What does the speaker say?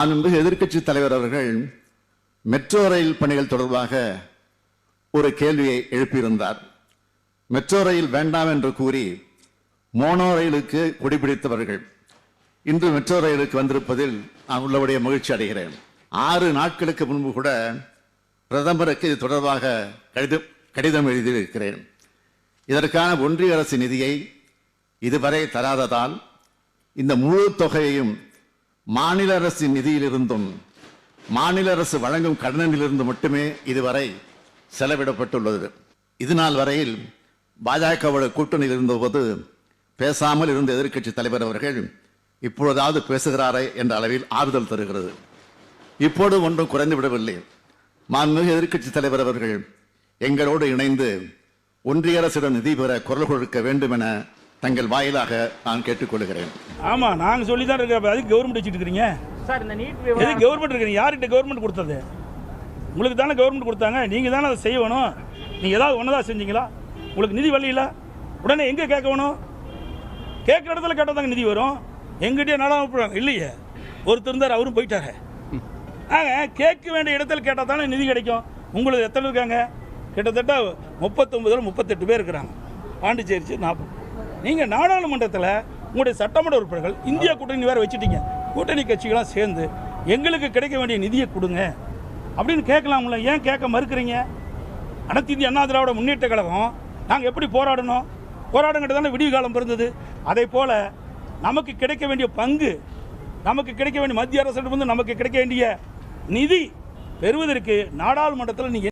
மாண்புமிகு எதிர்க்கட்சி தலைவர் அவர்கள் மெட்ரோ ரயில் பணிகள் தொடர்பாக ஒரு கேள்வியை எழுப்பியிருந்தார். மெட்ரோ ரயில் வேண்டாம் என்று கூறி மோனோ ரயிலுக்கு கொடிபிடித்தவர்கள் இன்று மெட்ரோ ரயிலுக்கு வந்திருப்பதில் நான் உள்ளபடிய மகிழ்ச்சி அடைகிறேன். 6 நாட்களுக்கு முன்பு கூட பிரதமருக்கு இது தொடர்பாக கடிதம் எழுதியிருக்கிறேன். இதற்கான ஒன்றிய அரசு நிதியை இதுவரை தராததால் இந்த முழு தொகையையும் மாநில அரசின் நிதியிலிருந்தும் மாநில அரசு வழங்கும் கடனிலிருந்து மட்டுமே இதுவரை செலவிடப்பட்டுள்ளது. இதுநாள் வரையில் பாஜகவோட கூட்டணியில் இருந்தபோது பேசாமல் இருந்த எதிர்க்கட்சி தலைவர் அவர்கள் இப்பொழுதாவது பேசுகிறாரே என்ற அளவில் ஆறுதல் தருகிறது. இப்போது ஒன்றும் குறைந்து விடவில்லை. மாண்புமிகு எதிர்க்கட்சி தலைவர் அவர்கள் எங்களோடு இணைந்து ஒன்றிய அரசிடம் நிதி பெற குரல் கொடுக்க வேண்டும் என தங்கள் வாயிலாக நான் கேட்டுக்கொள்கிறேன். ஆமா, நாங்க சொல்லி தான் இருக்கிற அதுக்கு கவர்மெண்ட் வச்சுட்டு இருக்கீங்க சார். இந்த நீட் எதுக்கு கவர்மெண்ட் இருக்கீங்க? யார்கிட்ட கவர்மெண்ட் கொடுத்தது? உங்களுக்கு தானே கவர்மெண்ட் கொடுத்தாங்க. நீங்க தானே அதை செய்யணும். நீங்க ஏதாவது ஒன்னதா செஞ்சீங்களா? உங்களுக்கு நிதி வரல உடனே எங்க கேட்கணும்? கேட்குற இடத்துல கேட்டால் தாங்க நிதி வரும். எங்கிட்டே நாடாம இல்லையே. ஒருத்தர் இருந்தார், அவரும் போயிட்டாரு. கேட்க வேண்டிய இடத்துல கேட்டால் தானே நிதி கிடைக்கும். உங்களுக்கு எத்தனை இருக்காங்க? கிட்டத்தட்ட 39 38 பேர் இருக்கிறாங்க. பாண்டிச்சேரி 40. நீங்கள் நாடாளுமன்றத்தில் உங்களுடைய சட்டமன்ற உறுப்பினர்கள் இந்தியா கூட்டணி வேறு வச்சுட்டீங்க. கூட்டணி கட்சிகளாக சேர்ந்து எங்களுக்கு கிடைக்க வேண்டிய நிதியை கொடுங்க அப்படின்னு கேட்கலாம்ல. ஏன் கேட்க மறுக்கிறீங்க? அனைத்து இந்திய அண்ணா திராவிட முன்னேற்ற கழகம் நாங்கள் எப்படி போராடணும்? போராடுங்கிட்ட தானே விடிவு காலம் பிறந்தது. அதே போல் நமக்கு கிடைக்க வேண்டிய பங்கு, நமக்கு கிடைக்க வேண்டிய மத்திய அரசிடமிருந்து நமக்கு கிடைக்க வேண்டிய நிதி பெறுவதற்கு நாடாளுமன்றத்தில் நீங்கள்